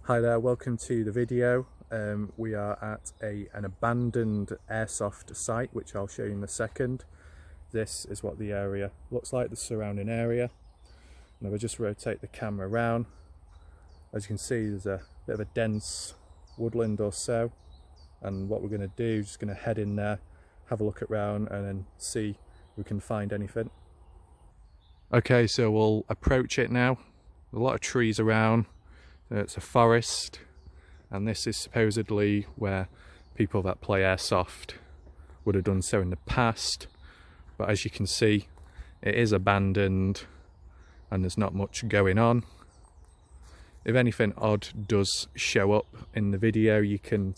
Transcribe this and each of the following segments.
Hi there, welcome to the video. We are at an abandoned airsoft site, which I'll show you in a second. This is what the area looks like, the surrounding area. Now we'll just rotate the camera around. As you can see, there's a bit of a dense woodland or so, and what we're going to do is just going to head in there, have a look around, and then see if we can find anything. Okay, so we'll approach it now. A lot of trees around. It's a forest, and this is supposedly where people that play airsoft would have done so in the past, but as you can see, it is abandoned and there's not much going on. If anything odd does show up in the video, you can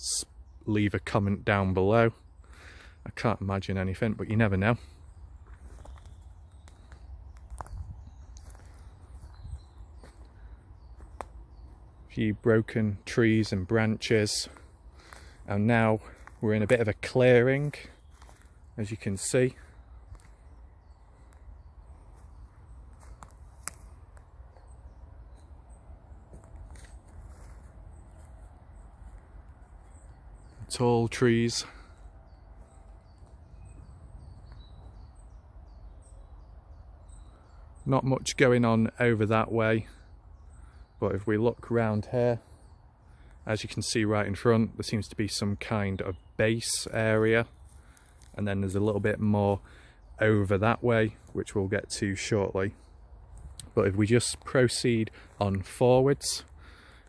leave a comment down below. I can't imagine anything, but you never know. Few broken trees and branches, and now we're in a bit of a clearing, as you can see. Tall trees. Not much going on over that way. But if we look around here, as you can see right in front, there seems to be some kind of base area, and then there's a little bit more over that way, which we'll get to shortly. But if we just proceed on forwards,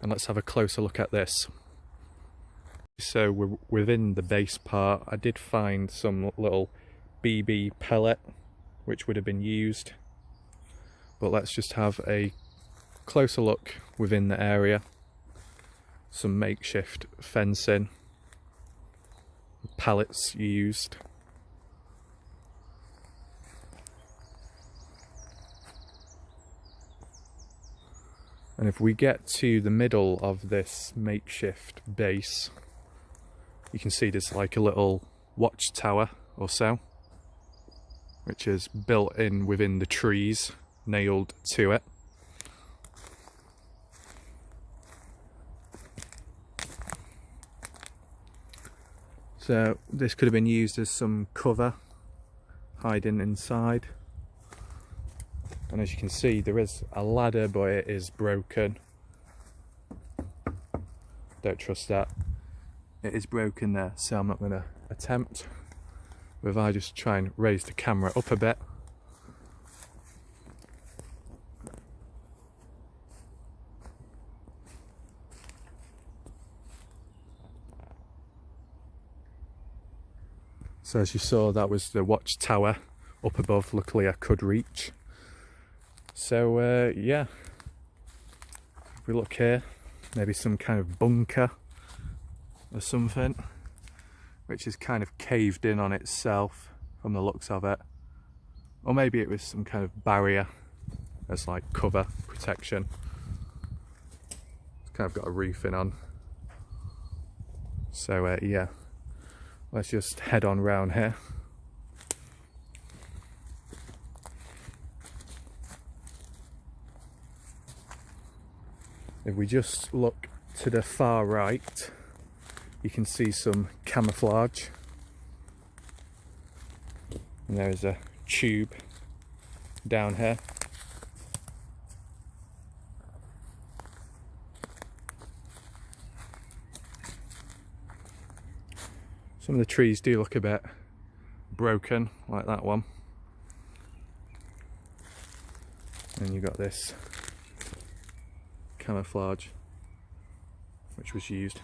and let's have a closer look at this. So we're within the base part. I did find some little BB pellet which would have been used, but let's just have a closer look within the area. Some makeshift fencing, pallets used. And if we get to the middle of this makeshift base, you can see there's like a little watchtower or so, which is built in within the trees, nailed to it. So this could have been used as some cover, hiding inside. And as you can see, there is a ladder, but it is broken. Don't trust that. It is broken there, so I'm not going to attempt. But if I just try and raise the camera up a bit. So as you saw, that was the watchtower up above. Luckily I could reach. So yeah, if we look here, maybe some kind of bunker or something, which is kind of caved in on itself from the looks of it. Or maybe it was some kind of barrier as like cover, protection. It's kind of got a roofing on. So yeah. Let's just head on round here. If we just look to the far right, you can see some camouflage. And there's a tube down here. Some of the trees do look a bit broken, like that one. And you've got this camouflage, which was used.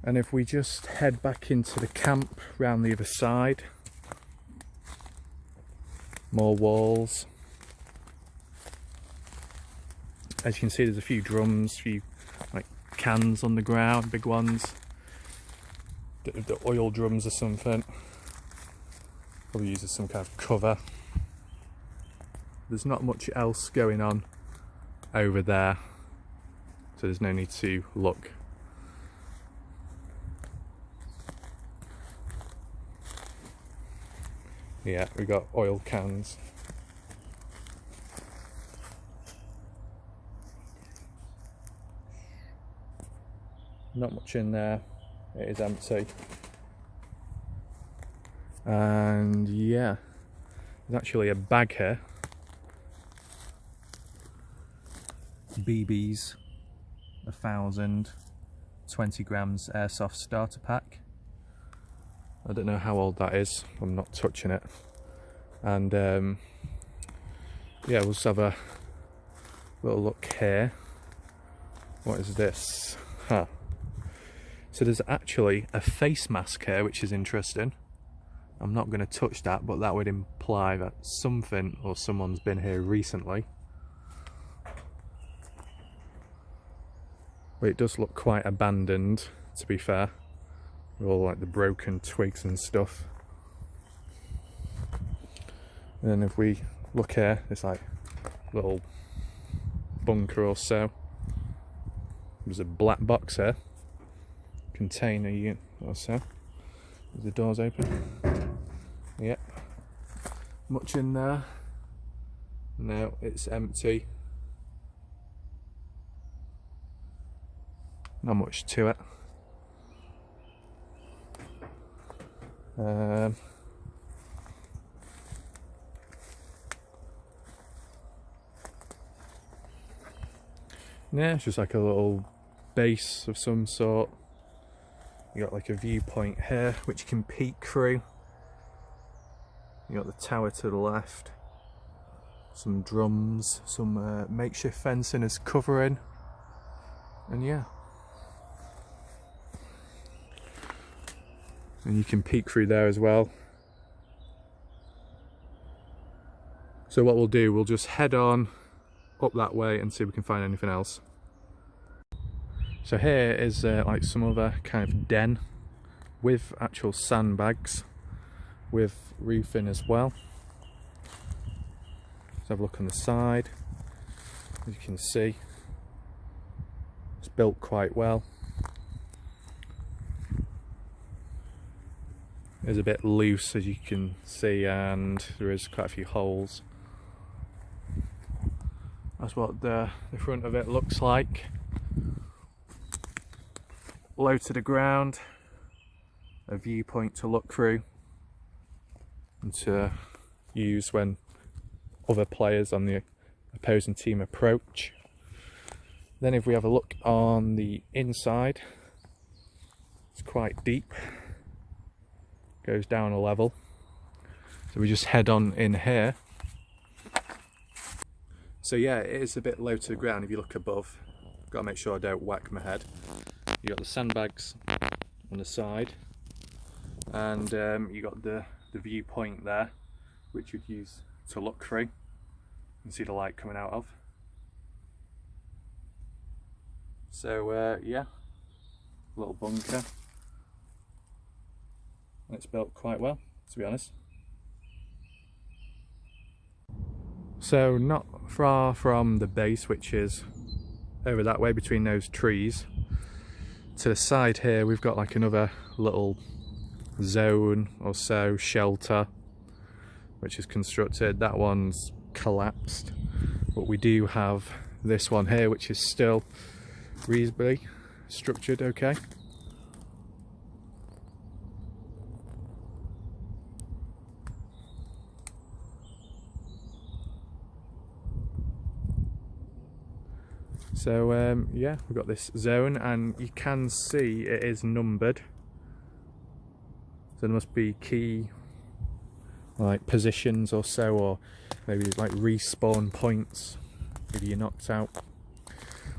And if we just head back into the camp round the other side, more walls. As you can see, there's a few drums, a few like cans on the ground, big ones. The oil drums or something. Probably used as some kind of cover. There's not much else going on over there, so there's no need to look. Yeah, we got oil cans. Not much in there, it is empty. And yeah, there's actually a bag here. BB's 1,000, 20 grams airsoft starter pack. I don't know how old that is, I'm not touching it. And yeah, we'll just have a little look here. What is this? Huh. So there's actually a face mask here, which is interesting. I'm not going to touch that, but that would imply that something or someone's been here recently. But it does look quite abandoned, to be fair, with all like the broken twigs and stuff. And then if we look here, it's like a little bunker or so. There's a black box here, container unit or so. The doors open. Yep. Much in there? No, it's empty. Not much to it. Yeah, it's just like a little base of some sort. You got like a viewpoint here which you can peek through. You got the tower to the left. Some drums, some makeshift fencing as covering. And yeah. And you can peek through there as well. So what we'll do, we'll just head on up that way and see if we can find anything else. So here is like some other kind of den with actual sandbags with roofing as well. Let's have a look on the side. As you can see, it's built quite well. It's a bit loose, as you can see, and there is quite a few holes. That's what the front of it looks like. Low to the ground, a viewpoint to look through and to use when other players on the opposing team approach. Then if we have a look on the inside, it's quite deep. Goes down a level, so we just head on in here. So yeah, it is a bit low to the ground if you look above. Got to make sure I don't whack my head. You got the sandbags on the side, and you got the viewpoint there, which you'd use to look through and see the light coming out of. So yeah, little bunker. It's built quite well, to be honest. So not far from the base, which is over that way between those trees, to the side here we've got like another little zone or so, shelter, which is constructed. That one's collapsed, but we do have this one here which is still reasonably structured okay. So yeah, we've got this zone, and you can see it is numbered. So there must be key like positions or so, or maybe like respawn points if you're knocked out.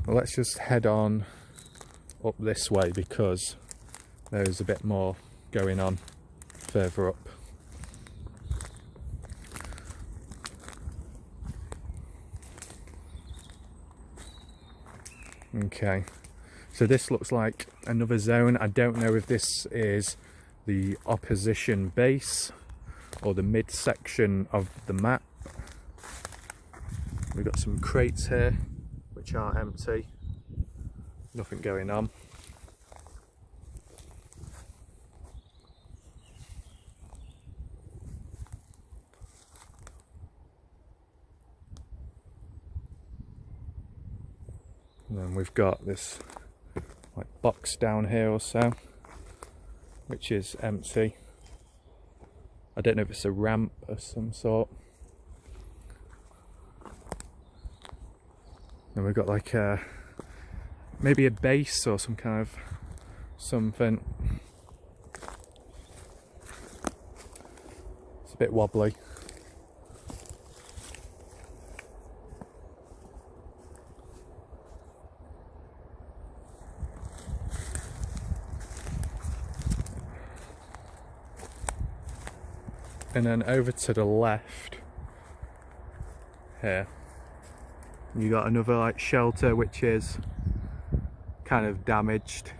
Well, let's just head on up this way because there's a bit more going on further up. Okay, So this looks like another zone. I don't know if this is the opposition base or the midsection of the map. We've got some crates here which are empty, nothing going on. And then we've got this like box down here or so, which is empty. I don't know if it's a ramp of some sort. Then we've got like maybe a base or some kind of something. It's a bit wobbly. And then over to the left here, you got another like shelter which is kind of damaged,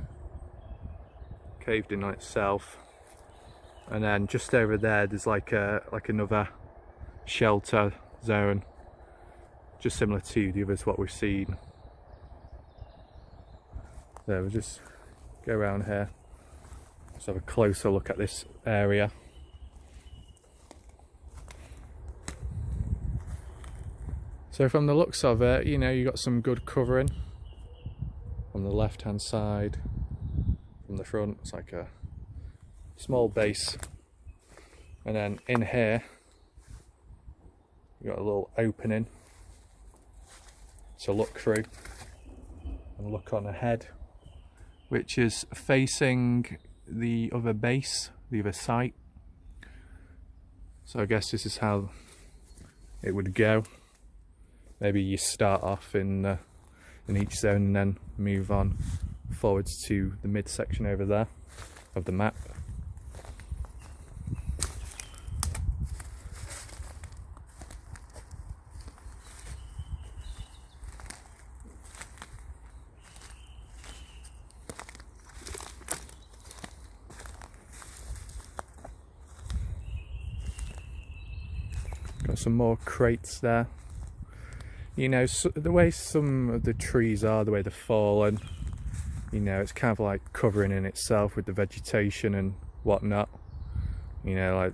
caved in on itself. And then just over there's like another shelter zone, just similar to the others what we've seen. So we'll just go around here, just have a closer look at this area. So from the looks of it, you know, you got some good covering on the left hand side. From the front, it's like a small base, and then in here you got a little opening to look through and look on ahead, which is facing the other base, the other site. So I guess this is how it would go. Maybe you start off in each zone and then move on forwards to the midsection over there of the map. Got some more crates there. You know, so the way some of the trees are, the way they're fallen, you know, it's kind of like covering in itself with the vegetation and whatnot. You know, like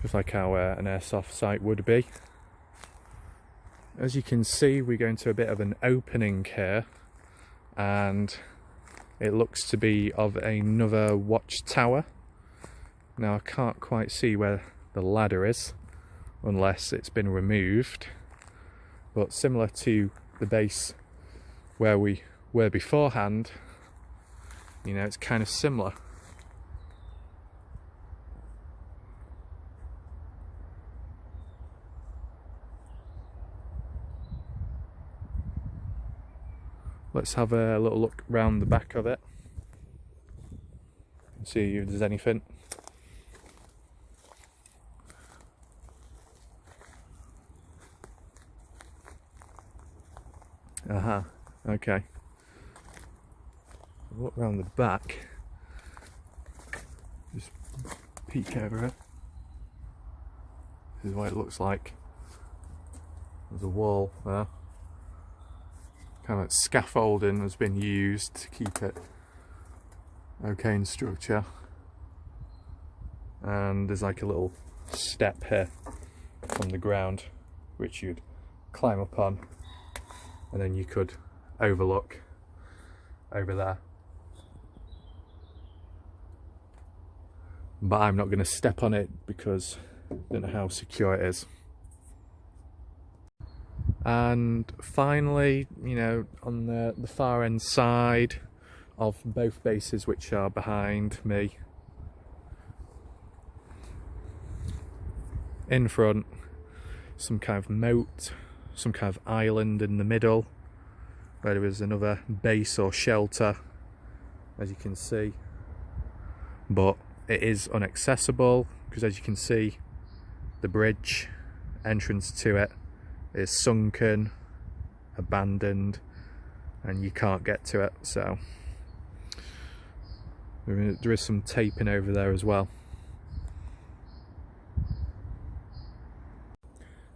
just like how an airsoft site would be. As you can see, we go into a bit of an opening here, and it looks to be of another watchtower. Now I can't quite see where the ladder is, unless it's been removed, but similar to the base where we were beforehand, you know, it's kind of similar. Let's have a little look round the back of it and see if there's anything. Aha, okay. Look round the back, just peek over it. This is what it looks like. There's a wall there. Kind of like scaffolding has been used to keep it okay in structure. And there's like a little step here from the ground which you'd climb up on, and then you could overlook over there. But I'm not going to step on it because I don't know how secure it is. And finally, you know, on the far end side of both bases, which are behind me, in front, some kind of moat, some kind of island in the middle where there is another base or shelter, as you can see, but it is inaccessible because, as you can see, the bridge entrance to it is sunken, abandoned, and you can't get to it. So there is some taping over there as well.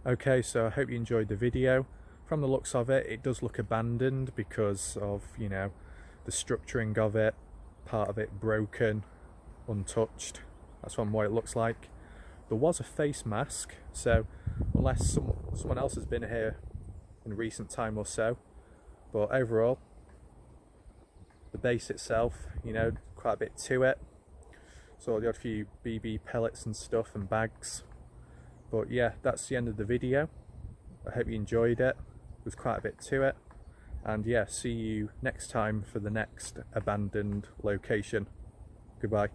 Okay, so I hope you enjoyed the video. From the looks of it, it does look abandoned because of, you know, the structuring of it, part of it broken, untouched. That's what it looks like. There was a face mask, so unless someone else has been here in recent time or so, but overall, the base itself, you know, quite a bit to it. So the odd few BB pellets and stuff and bags. But yeah, that's the end of the video. I hope you enjoyed it. There was quite a bit to it. And yeah, see you next time for the next abandoned location. Goodbye.